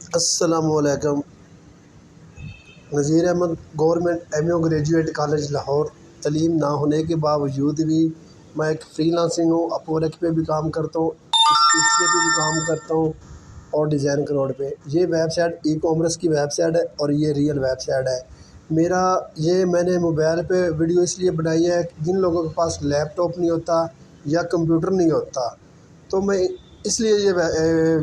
السلام علیکم۔ Nazir Ahmed government MAO graduate college Lahore. تعلیم نہ ہونے کے باوجود بھی میں ایک فری لانسنگ ہوں، اپ ورک پہ بھی کام کرتا ہوں، اسپیڈ پہ بھی کام کرتا ہوں اور ڈیزائن کروڑ پہ۔ یہ ویب سائٹ ای کامرس کی ویب سائٹ ہے اور یہ ریئل ویب سائٹ ہے۔ میں نے موبائل پہ ویڈیو اس لیے بنائی ہے کہ جن لوگوں کے پاس لیپ ٹاپ نہیں ہوتا یا کمپیوٹر نہیں ہوتا، تو میں اس لیے یہ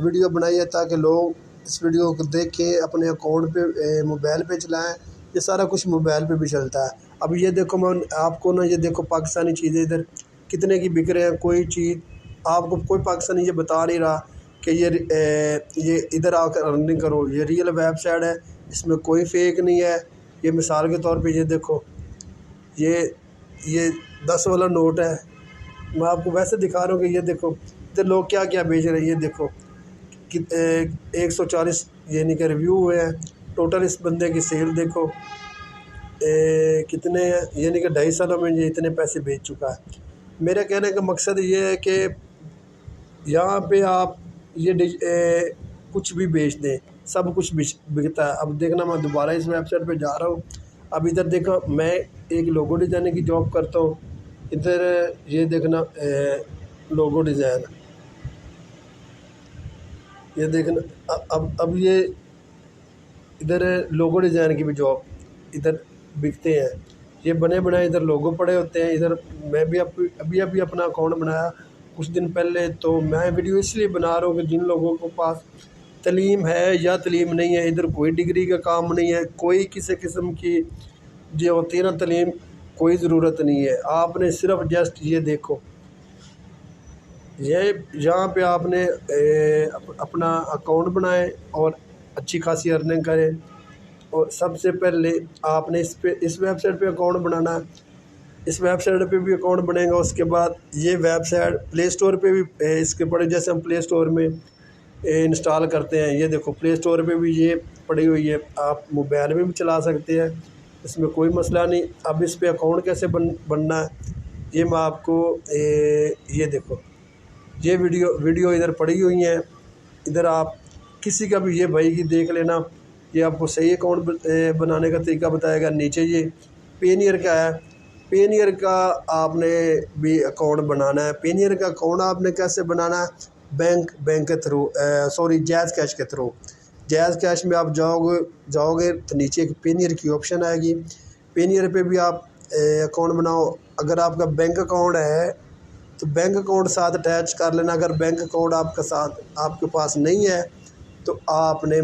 ویڈیو بنائی ہے تاکہ لوگ اس ویڈیو کو دیکھیں، اپنے اکاؤنٹ پہ موبائل پہ چلائیں۔ یہ سارا کچھ موبائل پہ بھی چلتا ہے۔ اب یہ دیکھو، میں آپ کو یہ دیکھو پاکستانی چیزیں ادھر کتنے کی بک رہے ہیں۔ کوئی چیز آپ کو کوئی پاکستانی یہ بتا نہیں رہا کہ یہ ادھر آ کر ارننگ کرو۔ یہ ریئل ویب سائٹ ہے، اس میں کوئی فیک نہیں ہے۔ یہ مثال کے طور پہ یہ دیکھو، یہ 10 والا نوٹ ہے۔ میں آپ کو ویسے دکھا رہا ہوں کہ یہ دیکھو ادھر لوگ کیا کیا بیچ رہے ہیں۔ یہ دیکھو 140 یعنی کہ ریویو ہوئے ہیں۔ ٹوٹل اس بندے کی سیل دیکھو کتنے ہیں، یعنی کہ 2.5 سالوں میں یہ اتنے پیسے بیچ چکا ہے۔ میرے کہنے کا مقصد یہ ہے کہ یہاں پہ آپ کچھ بھی بیچ دیں، سب کچھ بکتا ہے۔ اب دیکھنا، میں دوبارہ اس ویب سائٹ پہ جا رہا ہوں۔ اب ادھر دیکھو، میں ایک لوگو ڈیزائننگ کی جاب کرتا ہوں۔ ادھر یہ دیکھنا لوگو ڈیزائن، یہ دیکھنا اب یہ ادھر لوگو ڈیزائن کی بھی جاب ادھر بکتے ہیں۔ یہ بنے بنائے ادھر لوگو پڑے ہوتے ہیں۔ ادھر میں بھی ابھی اپنا اکاؤنٹ بنایا کچھ دن پہلے، تو میں ویڈیو اس لیے بنا رہا ہوں کہ جن لوگوں کو پاس تعلیم ہے یا تعلیم نہیں ہے، ادھر کوئی ڈگری کا کام نہیں ہے، کوئی کسی قسم کی جو ہوتی ہے نا تعلیم، کوئی ضرورت نہیں ہے۔ آپ نے صرف جسٹ یہ دیکھو، یہاں پہ آپ نے اپنا اکاؤنٹ بنائیں اور اچھی خاصی ارننگ کریں۔ اور سب سے پہلے آپ نے اس ویب سائٹ پہ اکاؤنٹ بنانا ہے۔ اس ویب سائٹ پہ بھی اکاؤنٹ بنے گا۔ اس کے بعد یہ ویب سائٹ پلے اسٹور پہ بھی اس کے پڑے، جیسے ہم پلے اسٹور میں انسٹال کرتے ہیں۔ یہ دیکھو پلے اسٹور پہ بھی یہ پڑی ہوئی ہے، آپ موبائل میں بھی چلا سکتے ہیں، اس میں کوئی مسئلہ نہیں۔ اب اس پہ اکاؤنٹ کیسے بننا ہے، یہ میں آپ کو یہ دیکھو، یہ ویڈیو ادھر پڑی ہوئی ہیں۔ ادھر آپ کسی کا بھی یہ بھائی کی دیکھ لینا، یہ آپ کو صحیح اکاؤنٹ بنانے کا طریقہ بتائے گا۔ نیچے یہ پینیئر کا ہے، پینیئر کا آپ نے بھی اکاؤنٹ بنانا ہے۔ پینیئر کا اکاؤنٹ آپ نے کیسے بنانا ہے، بینک کے تھرو، جائز کیش کے تھرو۔ جائز کیش میں آپ جاؤ گے تو نیچے ایک پینیئر کی آپشن آئے گی، پینیئر پہ بھی آپ اکاؤنٹ بناؤ۔ اگر آپ کا بینک اکاؤنٹ ہے تو بینک اکاؤنٹ ساتھ اٹیچ کر لینا۔ اگر بینک اکاؤنٹ آپ کے پاس نہیں ہے تو آپ نے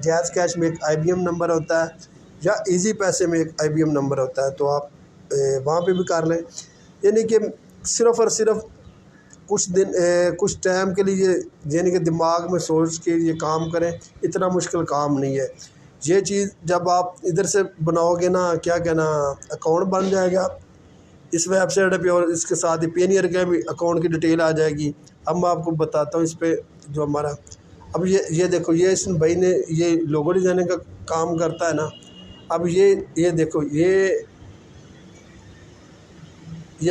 جائز کیش میں ایک IBM نمبر ہوتا ہے یا ایزی پیسے میں ایک IBM نمبر ہوتا ہے، تو آپ وہاں پہ بھی کر لیں۔ یعنی کہ صرف اور صرف کچھ ٹائم کے لیے، یعنی کہ دماغ میں سوچ کے یہ کام کریں، اتنا مشکل کام نہیں ہے۔ یہ چیز جب آپ ادھر سے بناؤ گے نا، کیا کہنا، اکاؤنٹ بن جائے گا اس ویب سائٹ پہ، اور اس کے ساتھ ہی پینیئر کا بھی اکاؤنٹ کی ڈیٹیل آ جائے گی۔ اب میں آپ کو بتاتا ہوں اس پہ جو ہمارا، اب یہ دیکھو، یہ اس بھائی نے یہ لوگو ڈیزائننگ کا کام کرتا ہے نا۔ اب یہ دیکھو، یہ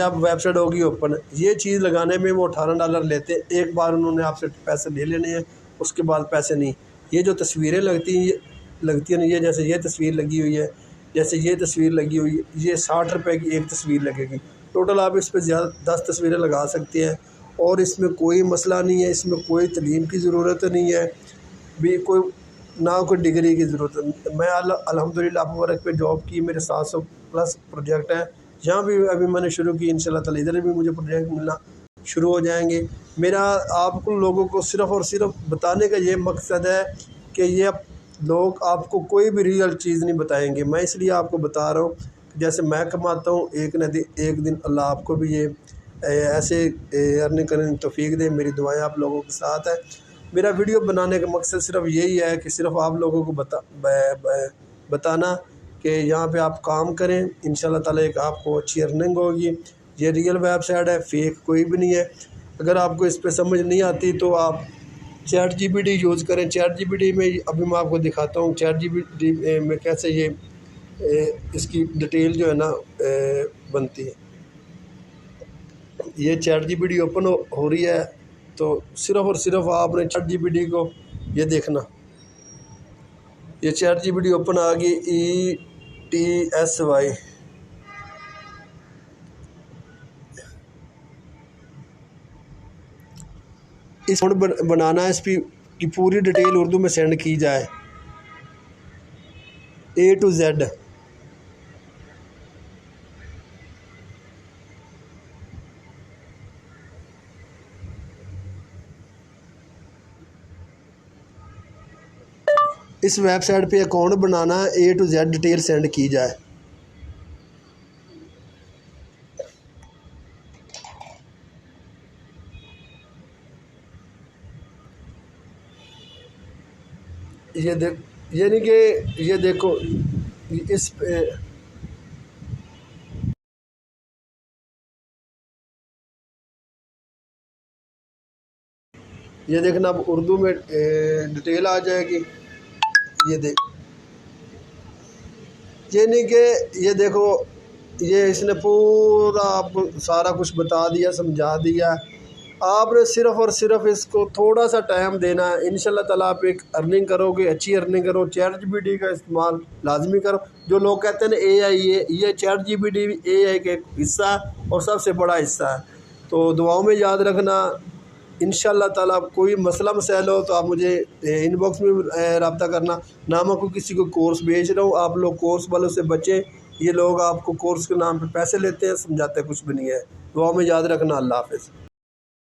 اب ویب سائٹ ہوگی اوپن۔ یہ چیز لگانے میں وہ $18 لیتے ہیں، ایک بار انہوں نے آپ سے پیسے لے لینے ہیں، اس کے بعد پیسے نہیں۔ یہ جو تصویریں لگتی ہیں نا، یہ جیسے یہ تصویر لگی ہوئی ہے، جیسے یہ تصویر لگی ہوئی ہے، یہ $60 کی ایک تصویر لگے گی۔ ٹوٹل آپ اس پہ 10 تصویریں لگا سکتے ہیں، اور اس میں کوئی مسئلہ نہیں ہے۔ اس میں کوئی تعلیم کی ضرورت نہیں ہے، نہ کوئی ڈگری کی ضرورت ہے۔ میں الحمدللہ اپ ورک پہ جاب کی، میرے 700+ پروجیکٹ ہیں۔ یہاں بھی ابھی میں نے شروع کی، انشاءاللہ تعالی ادھر بھی مجھے پروجیکٹ ملنا شروع ہو جائیں گے۔ میرا آپ کو لوگوں کو صرف اور صرف بتانے کا یہ مقصد ہے کہ یہ لوگ آپ کو کوئی بھی ریئل چیز نہیں بتائیں گے۔ میں اس لیے آپ کو بتا رہا ہوں کہ جیسے میں کماتا ہوں، ایک دن اللہ آپ کو بھی یہ ایسے ارننگ کرنے کی توفیق دے۔ میری دعائیں آپ لوگوں کے ساتھ ہیں۔ میرا ویڈیو بنانے کا مقصد صرف یہی ہے کہ صرف آپ لوگوں کو بتانا کہ یہاں پہ آپ کام کریں، انشاءاللہ تعالی ایک آپ کو اچھی ارننگ ہوگی۔ یہ ریئل ویب سائٹ ہے، فیک کوئی بھی نہیں ہے۔ اگر آپ کو اس پہ سمجھ نہیں آتی تو آپ ChatGPT یوز کریں۔ ChatGPT میں ابھی میں آپ کو دکھاتا ہوں ChatGPT میں کیسے اس کی ڈیٹیل جو ہے نا بنتی ہے۔ یہ ChatGPT اوپن ہو رہی ہے، تو صرف اور صرف آپ نے ChatGPT کو یہ دیکھنا، یہ ChatGPT اوپن آ گئی ETSY. اس بنانا ہے، اس کی پوری ڈیٹیل اردو میں سینڈ کی جائے A to Z. اس ویب سائٹ پہ اکاؤنٹ بنانا ہے، A to Z detail send کی جائے. یعنی کہ یہ دیکھو اس پہ یہ دیکھنا، اب اردو میں ڈیٹیل آ جائے گی. یعنی کہ یہ دیکھو، یہ اس نے پورا آپ کو سارا کچھ بتا دیا، سمجھا دیا. آپ نے صرف اور صرف اس کو تھوڑا سا ٹائم دینا ہے، انشاءاللہ تعالیٰ آپ ایک ارننگ کرو گے، اچھی ارننگ کرو. ChatGPT کا استعمال لازمی کرو. جو لوگ کہتے ہیں نا AI یہ ChatGPT بھی AI کا ایک حصہ ہے اور سب سے بڑا حصہ ہے. تو دعاؤں میں یاد رکھنا. انشاءاللہ تعالیٰ کوئی مسئلہ مسائل ہو تو آپ مجھے ان باکس میں رابطہ کرنا. نہ میں کوئی کسی کو کورس بھیج رہا ہوں، آپ لوگ کورس والوں سے بچیں. یہ لوگ آپ کو کورس کے نام پہ پیسے لیتے ہیں، سمجھاتے کچھ بھی نہیں ہے. دعاؤں میں یاد رکھنا. اللہ حافظ.